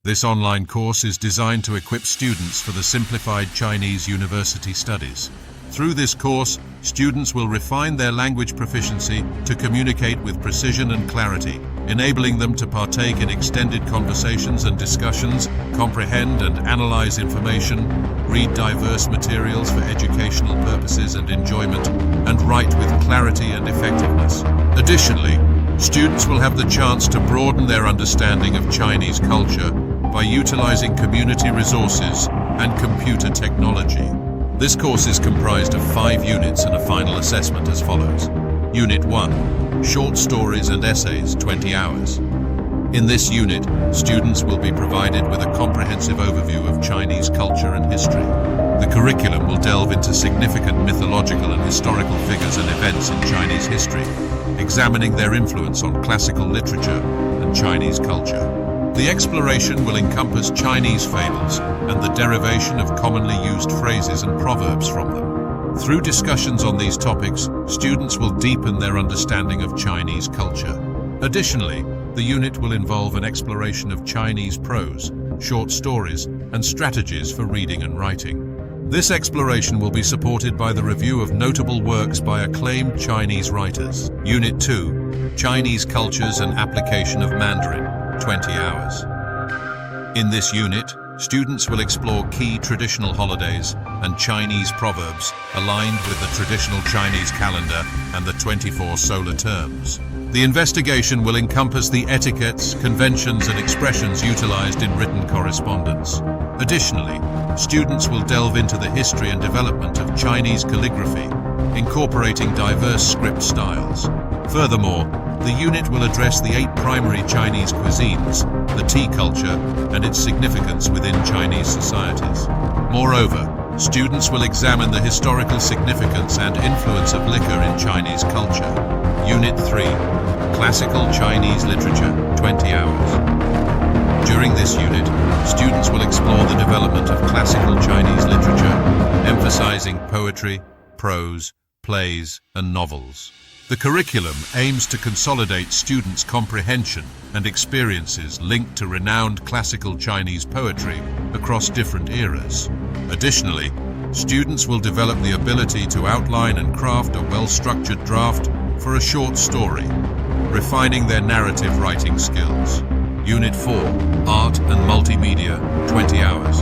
This online course is designed to equip students for the Simplified Chinese University Studies. Through this course, students will refine their language proficiency to communicate with precision and clarity, enabling them to partake in extended conversations and discussions, comprehend and analyze information, read diverse materials for educational purposes and enjoyment, and write with clarity and effectiveness. Additionally, students will have the chance to broaden their understanding of Chinese culture by utilizing community resources and computer technology. This course is comprised of 5 units and a final assessment as follows. Unit 1, Short Stories and Essays, 20 hours. In this unit, students will be provided with a comprehensive overview of Chinese culture and history. The curriculum will delve into significant mythological and historical figures and events in Chinese history, examining their influence on classical literature and Chinese culture. The exploration will encompass Chinese fables and the derivation of commonly used phrases and proverbs from them. Through discussions on these topics, students will deepen their understanding of Chinese culture. Additionally, the unit will involve an exploration of Chinese prose, short stories, and strategies for reading and writing. This exploration will be supported by the review of notable works by acclaimed Chinese writers. Unit 2, Chinese Cultures and Application of Mandarin, 20 hours. In this unit, students will explore key traditional holidays and Chinese proverbs aligned with the traditional Chinese calendar and the 24 solar terms. The investigation will encompass the etiquettes, conventions, and expressions utilized in written correspondence. Additionally, students will delve into the history and development of Chinese calligraphy, incorporating diverse script styles. Furthermore, the unit will address the 8 primary Chinese cuisines, the tea culture, and its significance within Chinese societies. Moreover, students will examine the historical significance and influence of liquor in Chinese culture. Unit 3, Classical Chinese Literature, 20 hours. During this unit, students will explore the development of classical Chinese literature, emphasizing poetry, prose, plays, and novels. The curriculum aims to consolidate students' comprehension and experiences linked to renowned classical Chinese poetry across different eras. Additionally, students will develop the ability to outline and craft a well-structured draft for a short story, refining their narrative writing skills. Unit 4, Art and Multimedia, 20 hours.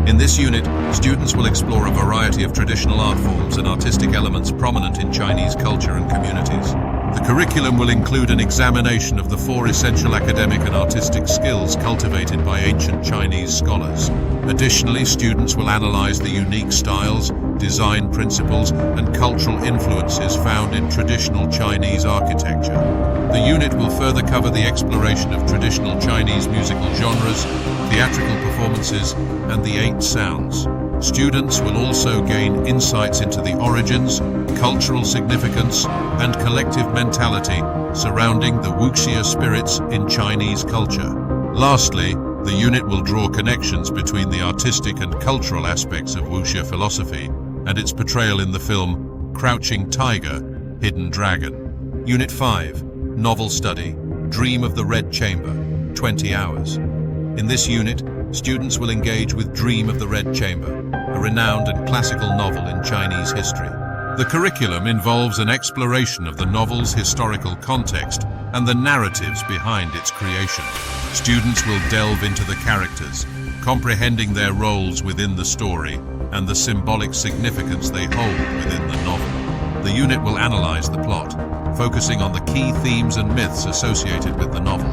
In this unit, students will explore a variety of traditional art forms and artistic elements prominent in Chinese culture and communities. The curriculum will include an examination of the 4 essential academic and artistic skills cultivated by ancient Chinese scholars. Additionally, students will analyze the unique styles, design principles, and cultural influences found in traditional Chinese architecture. The unit will further cover the exploration of traditional Chinese musical genres, theatrical performances, and the 8 sounds. Students will also gain insights into the origins, cultural significance, and collective mentality surrounding the wuxia spirits in Chinese culture. Lastly, the unit will draw connections between the artistic and cultural aspects of wuxia philosophy and its portrayal in the film Crouching Tiger, Hidden Dragon. Unit 5, Novel Study, Dream of the Red Chamber, 20 hours. In this unit, students will engage with Dream of the Red Chamber, a renowned and classical novel in Chinese history. The curriculum involves an exploration of the novel's historical context and the narratives behind its creation. Students will delve into the characters, comprehending their roles within the story and the symbolic significance they hold within the novel. The unit will analyze the plot, focusing on the key themes and myths associated with the novel.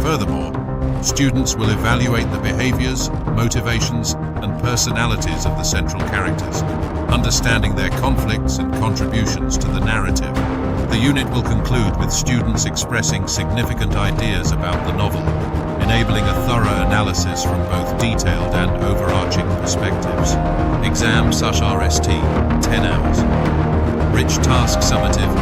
Furthermore, students will evaluate the behaviors, motivations, and personalities of the central characters, understanding their conflicts and contributions to the narrative. The unit will conclude with students expressing significant ideas about the novel, enabling a thorough analysis from both detailed and overarching perspectives. Exam /RST, 10 hours. Rich Task Summative,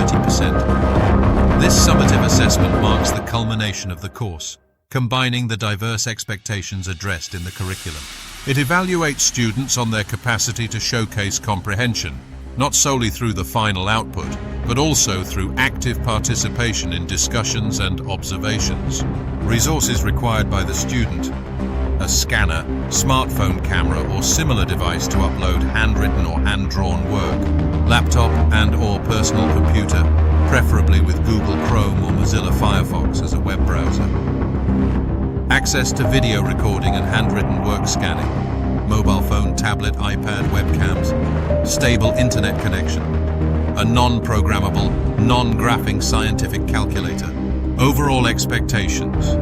30%. This summative assessment marks the culmination of the course, combining the diverse expectations addressed in the curriculum. It evaluates students on their capacity to showcase comprehension, not solely through the final output, but also through active participation in discussions and observations. Resources required by the student: a scanner, smartphone camera or similar device to upload handwritten or hand-drawn work, laptop and/or personal computer, preferably with Google Chrome or Mozilla Firefox as a web browser. Access to video recording and handwritten work scanning, mobile phone, tablet, iPad, webcams, stable internet connection, a non-programmable, non-graphing scientific calculator. Overall expectations.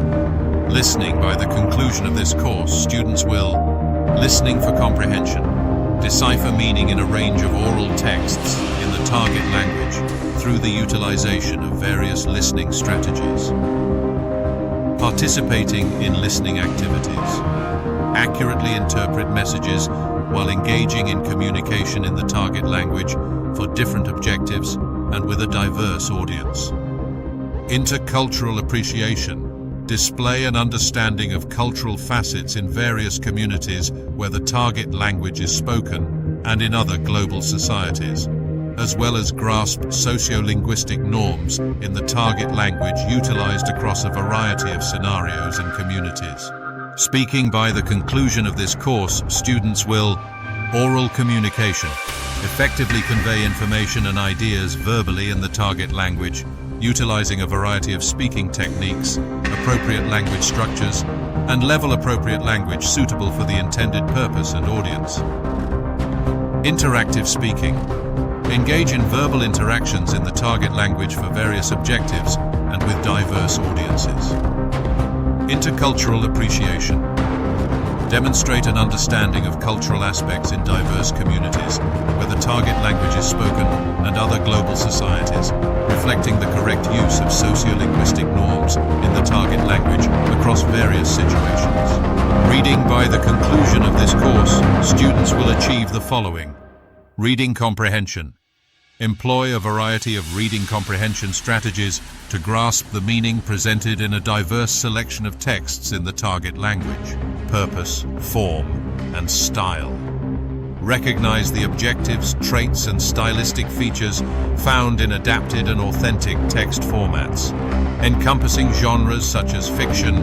Listening. By the conclusion of this course, students will listening for comprehension, decipher meaning in a range of oral texts in the target language through the utilization of various listening strategies. Participating in listening activities. Accurately interpret messages while engaging in communication in the target language for different objectives and with a diverse audience. Intercultural appreciation. Display an understanding of cultural facets in various communities where the target language is spoken and in other global societies, as well as grasp sociolinguistic norms in the target language utilized across a variety of scenarios and communities. Speaking. By the conclusion of this course, students will oral communication, effectively convey information and ideas verbally in the target language, utilizing a variety of speaking techniques, appropriate language structures, and level appropriate language suitable for the intended purpose and audience. Interactive speaking. Engage in verbal interactions in the target language for various objectives and with diverse audiences. Intercultural appreciation. Demonstrate an understanding of cultural aspects in diverse communities where the target language is spoken and other global societies, reflecting the correct use of sociolinguistic norms in the target language across various situations. Reading. By the conclusion of this course, students will achieve the following: reading comprehension. Employ a variety of reading comprehension strategies to grasp the meaning presented in a diverse selection of texts in the target language. Purpose, form, and style. Recognize the objectives, traits, and stylistic features found in adapted and authentic text formats, encompassing genres such as fiction,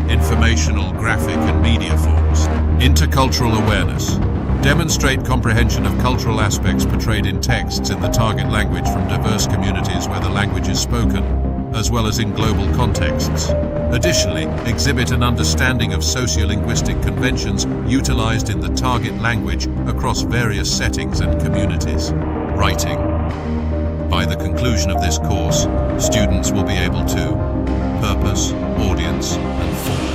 informational, graphic, and media forms. Intercultural awareness. Demonstrate comprehension of cultural aspects portrayed in texts in the target language from diverse communities where the language is spoken, as well as in global contexts. Additionally, exhibit an understanding of sociolinguistic conventions utilized in the target language across various settings and communities. Writing. By the conclusion of this course, students will be able to purpose, audience, and form.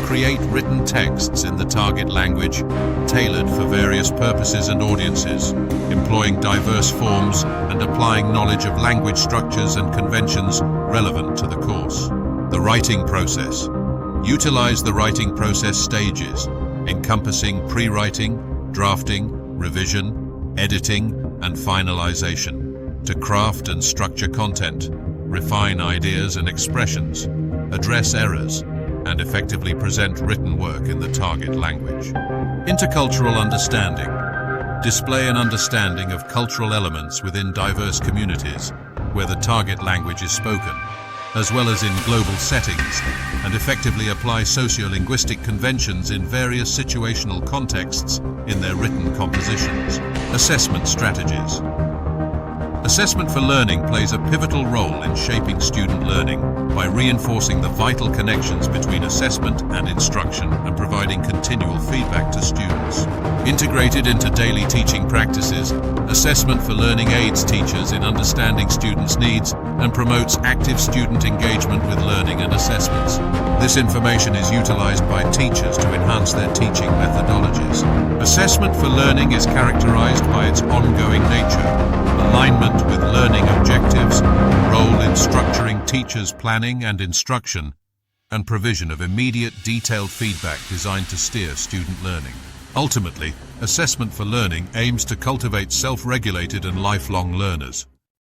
Create written texts in the target language, tailored for various purposes and audiences, employing diverse forms and applying knowledge of language structures and conventions relevant to the course. The writing process. Utilize the writing process stages, encompassing pre-writing, drafting, revision, editing, and finalization, to craft and structure content, refine ideas and expressions, address errors, and effectively present written work in the target language. Intercultural understanding. Display an understanding of cultural elements within diverse communities where the target language is spoken, as well as in global settings, and effectively apply sociolinguistic conventions in various situational contexts in their written compositions. Assessment strategies. Assessment for learning plays a pivotal role in shaping student learning by reinforcing the vital connections between assessment and instruction and providing continual feedback to students. Integrated into daily teaching practices, assessment for learning aids teachers in understanding students' needs and promotes active student engagement with learning and assessments. This information is utilized by teachers to enhance their teaching methodologies. Assessment for learning is characterized by its ongoing nature, alignment with learning objectives, role in structuring teachers' planning and instruction, and provision of immediate, detailed feedback designed to steer student learning. Ultimately, assessment for learning aims to cultivate self-regulated and lifelong learners.